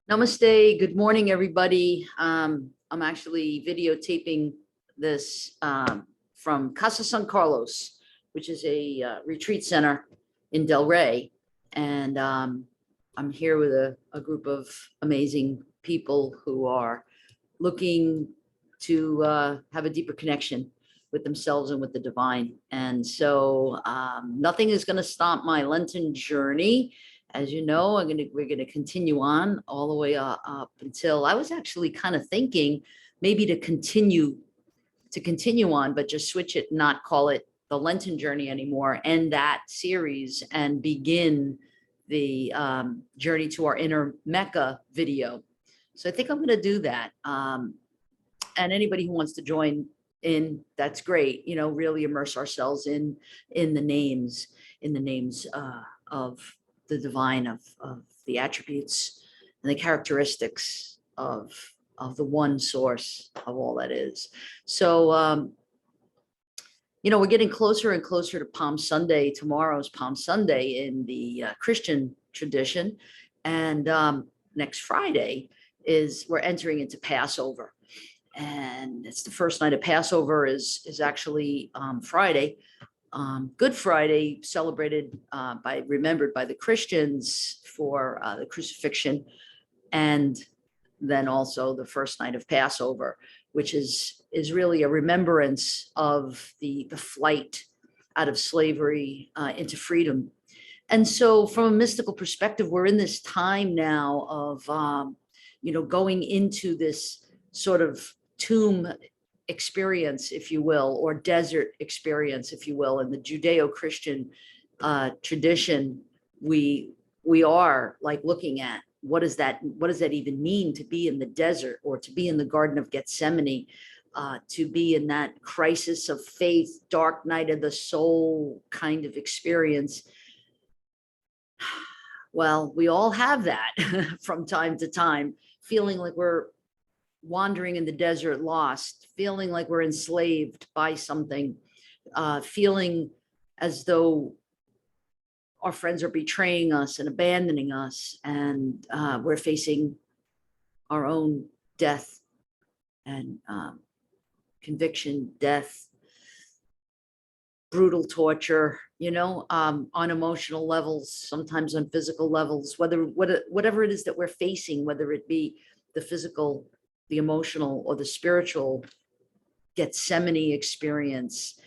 Namaste. Good morning, everybody. I'm actually videotaping this from Casa San Carlos, which is a retreat center in Del Rey. And I'm here with a group of amazing people who are looking to have a deeper connection with themselves and with the divine. And so nothing is going to stop my Lenten journey. As you know, we're gonna continue on all the way up until I was actually kind of thinking maybe to continue on, but just switch it, not call it the Lenten journey anymore, end that series and begin the journey to our inner Mecca video. So I think I'm going to do that. And anybody who wants to join in, that's great. You know, really immerse ourselves in the names, of the divine, of the attributes and the characteristics of the one source of all that is. So, you know, we're getting closer and closer to Palm Sunday. Tomorrow's Palm Sunday in the Christian tradition. And next Friday we're entering into Passover. And it's the first night of Passover is actually Friday. Good Friday, celebrated remembered by the Christians for the crucifixion, and then also the first night of Passover, which is really a remembrance of the flight out of slavery into freedom. And so from a mystical perspective, we're in this time now of you know, going into this sort of tomb experience, if you will, or desert experience, if you will. In the Judeo-Christian tradition, we are like looking at what does that even mean to be in the desert, or to be in the Garden of Gethsemane, to be in that crisis of faith, dark night of the soul kind of experience. Well, we all have that from time to time, feeling like we're wandering in the desert, lost, feeling like we're enslaved by something, feeling as though our friends are betraying us and abandoning us, and we're facing our own death and conviction, death, brutal torture, you know, on emotional levels, sometimes on physical levels, whatever it is that we're facing, whether it be the physical, the emotional, or the spiritual Gethsemane experience,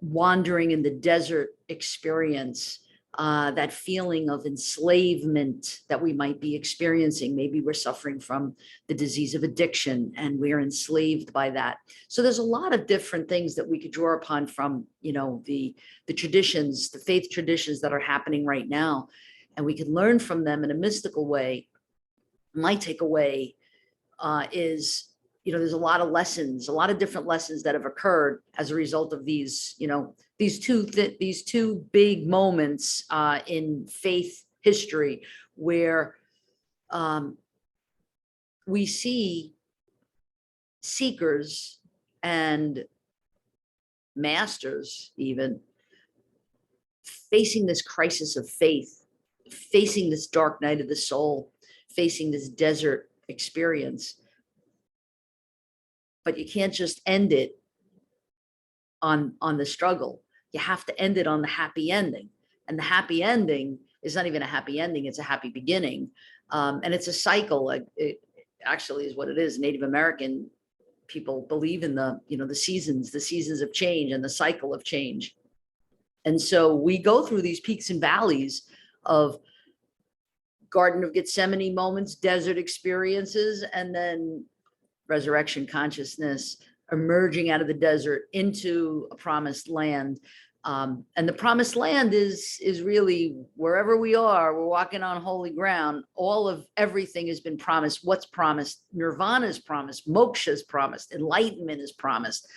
wandering in the desert experience, that feeling of enslavement that we might be experiencing. Maybe we're suffering from the disease of addiction and we're enslaved by that. So there's a lot of different things that we could draw upon from, you know, the traditions, the faith traditions that are happening right now, and we can learn from them in a mystical way. My takeaway is, you know, there's a lot of lessons, a lot of different lessons that have occurred as a result of these, you know, these two big moments in faith history, where we see seekers and masters even facing this crisis of faith, facing this dark night of the soul, facing this desert experience. But you can't just end it on the struggle. You have to end it on the happy ending. And the happy ending is not even a happy ending, it's a happy beginning. And it's a cycle. Like, it actually is what it is. Native American people believe in the, you know, the seasons of change and the cycle of change. And so we go through these peaks and valleys of Garden of Gethsemane moments, desert experiences, and then resurrection consciousness, emerging out of the desert into a promised land. And the promised land is really wherever we are. We're walking on holy ground. All of everything has been promised. What's promised? Nirvana is promised. Moksha is promised. Enlightenment is promised.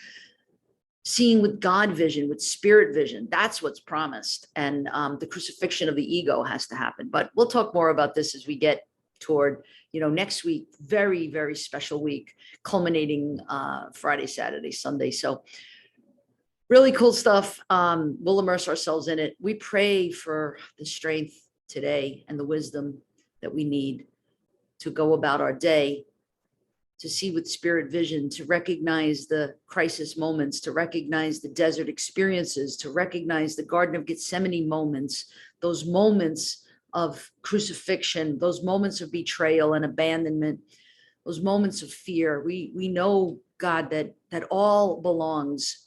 Seeing with God vision, with spirit vision, that's what's promised. And the crucifixion of the ego has to happen. But we'll talk more about this as we get toward, you know, next week. Very, very special week, culminating Friday, Saturday, Sunday. So really cool stuff. We'll immerse ourselves in it. We pray for the strength today and the wisdom that we need to go about our day, to see with spirit vision, to recognize the crisis moments, to recognize the desert experiences, to recognize the Garden of Gethsemane moments, those moments of crucifixion, those moments of betrayal and abandonment, those moments of fear. We know, God, that all belongs,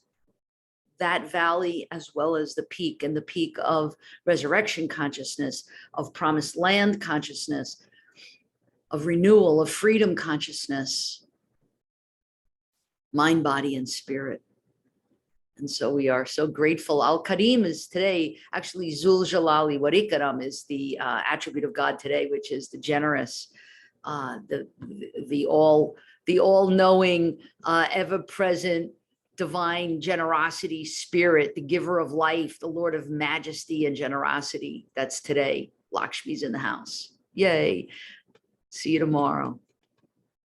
that valley as well as the peak, and the peak of resurrection consciousness, of promised land consciousness, of renewal, of freedom consciousness, mind, body, and spirit. And so we are so grateful. Al-Karim is today, actually Zul Jalali, Warikaram is the attribute of God today, which is the generous, the all-knowing, ever-present, divine generosity spirit, the giver of life, the Lord of majesty and generosity. That's today. Lakshmi's in the house. Yay. See you tomorrow.